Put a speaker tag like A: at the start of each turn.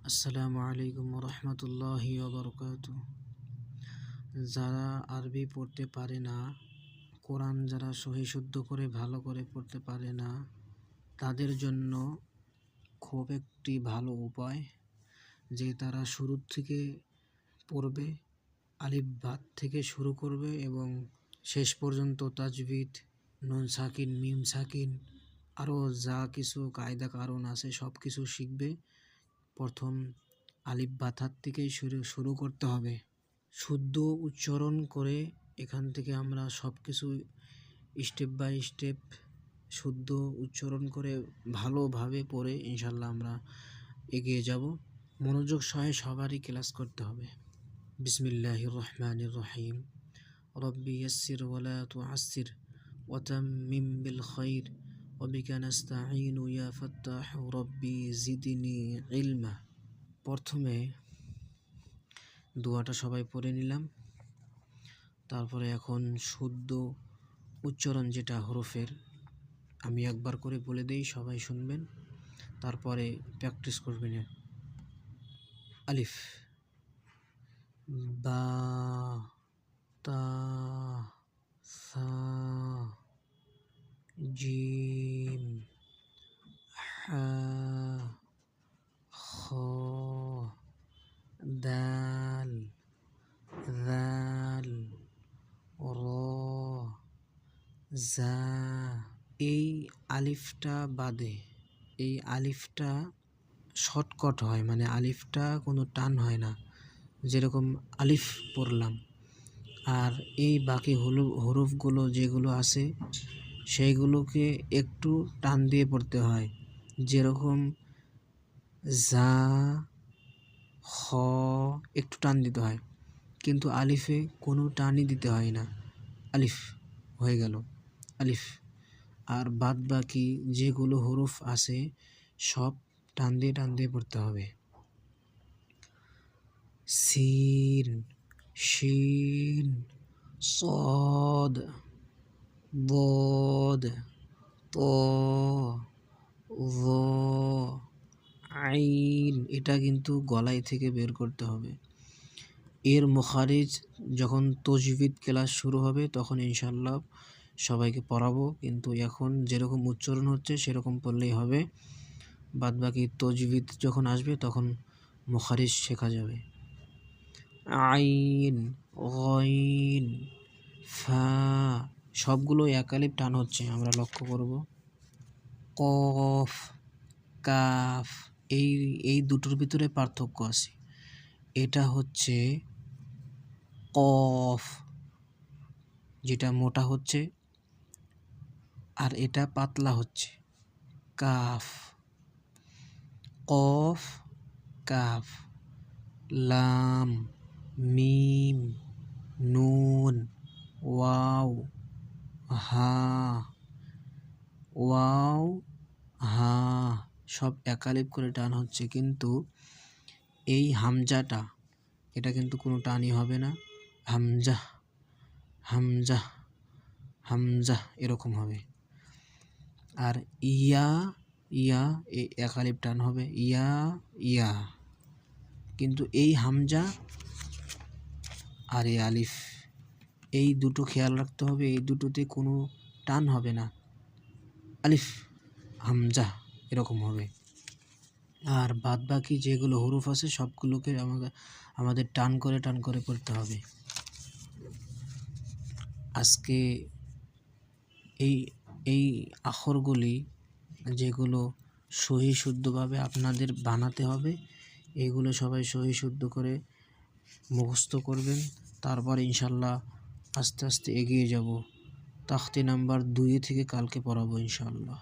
A: আসসালামু আলাইকুম রহমতুল্লাহি ওবরকাতু। যারা আরবি পড়তে পারে না, কোরআন যারা সহি শুদ্ধ করে ভালো করে পড়তে পারে না, তাদের জন্য খুব একটি ভালো উপায় যে তারা শুরু থেকে পড়বে, আলিফ বাত থেকে শুরু করবে এবং শেষ পর্যন্ত তাজবিদ, নুন সাকিন, মিম সাকিন, আরও যা কিছু কায়দা কারণ আছে সব কিছু শিখবে। প্রথম আলিফ বাতার থেকেই শুরু করতে হবে। শুদ্ধ উচ্চারণ করে এখান থেকে আমরা সব কিছু স্টেপ বাই স্টেপ শুদ্ধ উচ্চারণ করে ভালোভাবে পড়ে ইনশাল্লাহ আমরা এগিয়ে যাব। মনোযোগ সহে সবারই ক্লাস করতে হবে। বিসমিল্লাহির রহমানির রহিম। রব্বি ইয়াসসির ওয়ালা তুআসসির ওয়াতাম্মিম বিল খাইর ওয়াবিকা নাস্তাঈনু ইয়া ফাত্তাহু রব্বি জিদনি ইলমা। প্রথমে দোয়াটা সবাই পড়ে নিলাম। তারপরে এখন শুদ্ধ উচ্চারণ যেটা হরফের আমি একবার করে বলে দেই, সবাই শুনবেন, তারপরে প্র্যাকটিস করবেন। আলিফ, বা, তা, সা, জিম, হা, খ, দাল, যাল, র, জা। এই আলিফটা বাদে, এই আলিফটা শর্টকাট হয়, মানে আলিফটা কোনো টান হয় না, যেরকম আলিফ পড়লাম। আর এই বাকি হরফগুলো যেগুলো আছে সেইগুলোকে একটু টান দিয়ে পড়তে হয়, যেরকম জা, খ একটু টান দিতে হয়, কিন্তু আলিফে কোনো টানই দিতে হয় না। আলিফ হয়ে গেল আলিফ। আর বাদ বাকি যেগুলো হরফ আছে সব টান দিয়ে পড়তে হবে। সিন, শিন, সদ, বদ, ত, য, আইন। এটা কিন্তু গলায় থেকে বের করতে হবে। এর মুখারিজ যখন তাজবিদ ক্লাস শুরু হবে তখন ইনশাল্লাহ সবাইকে পড়াবো, কিন্তু এখন যেরকম উচ্চারণ হচ্ছে সেরকম পড়লেই হবে। বাদবাকি তাজবিদ যখন আসবে তখন মুখারিজ শেখা যাবে। আইন, গইন, ফা সবগুলো এক আলিফ টান হচ্ছে, আমরা লক্ষ্য করব। কফ, কাফ, এই দুটোর ভিতরে পার্থক্য আছে। এটা হচ্ছে কফ, যেটা মোটা হচ্ছে, আর এটা পাতলা হচ্ছে কাফ। কফ, কাফ, লাম, মিম, নুন, ওয়াও, হা, ওয়াও, হা সব একালিপ করে টান হচ্ছে, কিন্তু এই হামজাটা এটা কিন্তু কোনো টানই হবে না। হামজা, হামজা, হামজা এরকম হবে। আর ইয়া, ইয়া এই একালিপ টান হবে, ইয়া, ইয়া। কিন্তু এই হামজা আর এই আলিফ এই দুটো খেয়াল রাখতে হবে, এই দুটোতে কোনো টান হবে না। আলিফ, হামজা এরকম হবে। আর বাদ বাকি যেগুলো হরফ আছে সবগুলোকে আমাদের টান করে পড়তে হবে। আজকে এই আখরগুলি যেগুলো সহি শুদ্ধভাবে আপনাদের বানাতে হবে, এইগুলো সবাই সহি শুদ্ধ করে মুখস্থ করবেন। তারপর ইনশাল্লাহ আস্তে আস্তে এগিয়ে যাব। তাখতি নাম্বার 2 থেকে কালকে পড়াবো ইনশাল্লাহ।